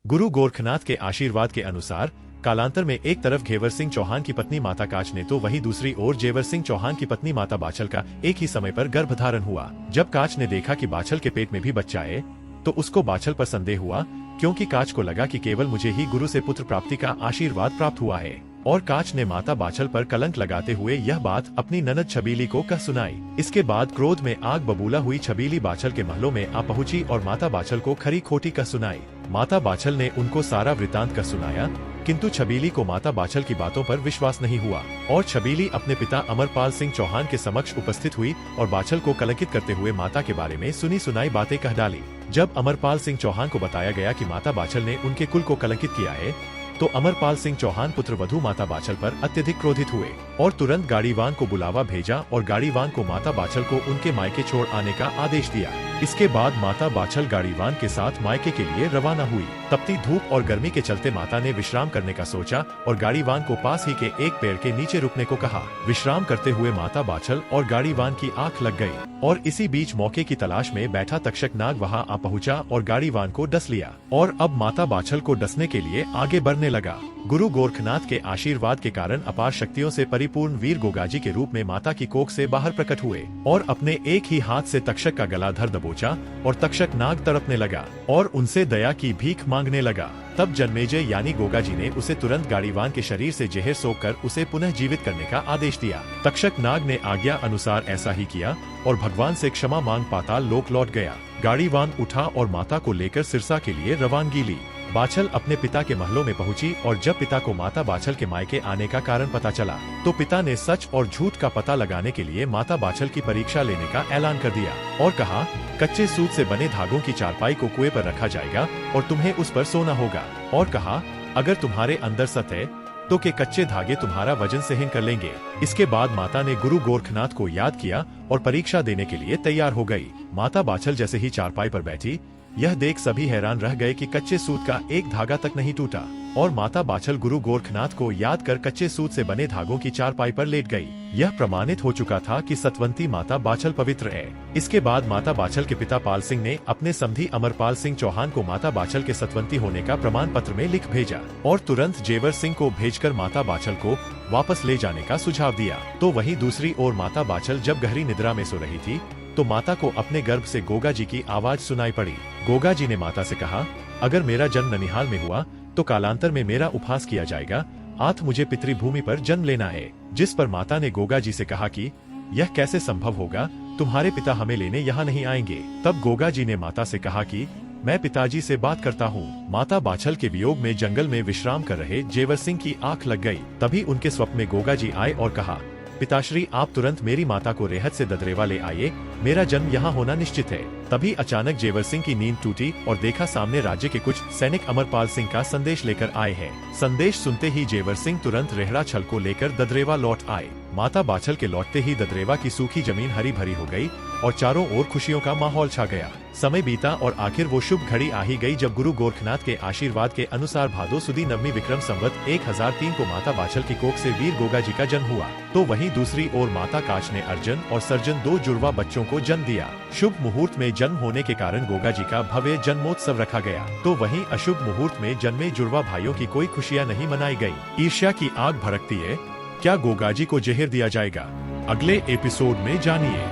गुरु गोरखनाथ के आशीर्वाद के अनुसार कालांतर में एक तरफ घेवर सिंह चौहान की पत्नी माता काच ने तो वहीं दूसरी ओर जेवर सिंह चौहान की पत्नी माता बाछल का एक ही समय पर गर्भधारण हुआ। जब काच ने देखा कि बाछल के पेट में भी बच्चा है तो उसको बाछल पर संदेह हुआ, क्योंकि काच को लगा कि केवल मुझे ही गुरु से पुत्र प्राप्ति का आशीर्वाद प्राप्त हुआ है। और काच ने माता बाछल पर कलंक लगाते हुए यह बात अपनी ननद छबीली को कह सुनाई। इसके बाद क्रोध में आग बबूला हुई छबीली बाछल के महलों में आ पहुंची और माता बाछल को खरी खोटी कह सुनाई। माता बाछल ने उनको सारा वृतांत कह सुनाया, किंतु छबीली को माता बाछल की बातों पर विश्वास नहीं हुआ और छबीली अपने पिता अमरपाल सिंह चौहान के समक्ष उपस्थित हुई और बाछल को कलंकित करते हुए माता के बारे में सुनी सुनाई बातें कह डाली। जब अमरपाल सिंह चौहान को बताया गया कि माता बाछल ने उनके कुल को कलंकित किया है तो अमरपाल सिंह चौहान पुत्र वधू माता बाछल पर अत्यधिक क्रोधित हुए और तुरंत गाड़ीवान को बुलावा भेजा और गाड़ीवान को माता बाछल को उनके मायके छोड़ आने का आदेश दिया। इसके बाद माता बाछल गाड़ीवान के साथ मायके के लिए रवाना हुई। तपती धूप और गर्मी के चलते माता ने विश्राम करने का सोचा और गाड़ीवान को पास ही के एक पेड़ के नीचे रुकने को कहा। विश्राम करते हुए माता बाछल और गाड़ीवान की आंख लग गई और इसी बीच मौके की तलाश में बैठा तक्षक नाग वहां आ पहुंचा और गाड़ीवान को डस लिया और अब माता बाछल को डसने के लिए आगे बढ़ने लगा। गुरु गोरखनाथ के आशीर्वाद के कारण अपार शक्तियों से परिपूर्ण वीर गोगाजी के रूप में माता की कोख से बाहर प्रकट हुए और अपने एक ही हाथ से तक्षक का गला धर दबोचा और तक्षक नाग तड़पने लगा और उनसे दया की भीख मांगने लगा। तब जन्मेजय यानी गोगाजी ने उसे तुरंत गाड़ीवान के शरीर से जहर सोखकर उसे पुनः जीवित करने का आदेश दिया। तक्षक नाग ने आज्ञा अनुसार ऐसा ही किया और भगवान से क्षमा मांग पाताल लोक लौट गया। गाड़ीवान उठा और माता को लेकर सिरसा के लिए रवानगी ली। बाछल अपने पिता के महलों में पहुंची और जब पिता को माता बाछल के मायके आने का कारण पता चला तो पिता ने सच और झूठ का पता लगाने के लिए माता बाछल की परीक्षा लेने का ऐलान कर दिया और कहा, कच्चे सूत से बने धागों की चारपाई को कुएं पर रखा जाएगा और तुम्हें उस पर सोना होगा। और कहा, अगर तुम्हारे अंदर सत है तो के कच्चे धागे तुम्हारा वजन सहन कर लेंगे। इसके बाद माता ने गुरु गोरखनाथ को याद किया और परीक्षा देने के लिए तैयार हो गई। माता बाछल जैसे ही चारपाई पर बैठी, यह देख सभी हैरान रह गए कि कच्चे सूत का एक धागा तक नहीं टूटा और माता बाछल गुरु गोरखनाथ को याद कर कच्चे सूत से बने धागों की चारपाई पर लेट गई। यह प्रमाणित हो चुका था कि सतवंती माता बाछल पवित्र है। इसके बाद माता बाछल के पिता पाल सिंह ने अपने समधी अमरपाल सिंह चौहान को माता बाछल के सतवंती होने का प्रमाण पत्र में लिख भेजा और तुरंत जेवर सिंह को भेजकर माता बाछल को वापस ले जाने का सुझाव दिया। तो वहीं दूसरी ओर माता बाछल जब गहरी निद्रा में सो रही थी तो माता को अपने गर्भ से गोगा जी की आवाज सुनाई पड़ी। गोगा जी ने माता से कहा, अगर मेरा जन्म ननिहाल में हुआ तो कालांतर में मेरा उपहास किया जाएगा, आठ मुझे पितृभूमि पर जन्म लेना है। जिस पर माता ने गोगा जी से कहा कि यह कैसे संभव होगा, तुम्हारे पिता हमें लेने यहाँ नहीं आएंगे। तब गोगा जी ने माता से कहा कि मैं पिताजी से बात करता हूँ। माता बाछल के वियोग में जंगल में विश्राम कर रहे जेवर सिंह की आंख लग गई। तभी उनके स्वप्न में गोगा जी आए और कहा, पिताश्री आप तुरंत मेरी माता को रेहत से ददरेवा ले आइए, मेरा जन्म यहाँ होना निश्चित है। तभी अचानक जेवर सिंह की नींद टूटी और देखा सामने राज्य के कुछ सैनिक अमरपाल सिंह का संदेश लेकर आए हैं। संदेश सुनते ही जेवर सिंह तुरंत रेहड़ा छल को लेकर ददरेवा लौट आए। माता बाछल के लौटते ही ददरेवा की सूखी जमीन हरी भरी हो गई और चारों ओर खुशियों का माहौल छा गया। समय बीता और आखिर वो शुभ घड़ी आ ही गई जब गुरु गोरखनाथ के आशीर्वाद के अनुसार भादो सुदी नवमी विक्रम संवत 1003 को माता बाछल की कोख से वीर गोगा जी का जन्म हुआ। तो वहीं दूसरी ओर माता काच ने अर्जुन और सर्जन 2 जुड़वा बच्चों को जन्म दिया। शुभ मुहूर्त में जन्म होने के कारण गोगा जी का भव्य जन्मोत्सव रखा गया। तो वहीं अशुभ मुहूर्त में जन्मे जुड़वा भाइयों की कोई खुशियाँ नहीं मनाई गयी। ईर्ष्या की आग भड़कती है, क्या गोगाजी को जहर दिया जाएगा? अगले एपिसोड में जानिए।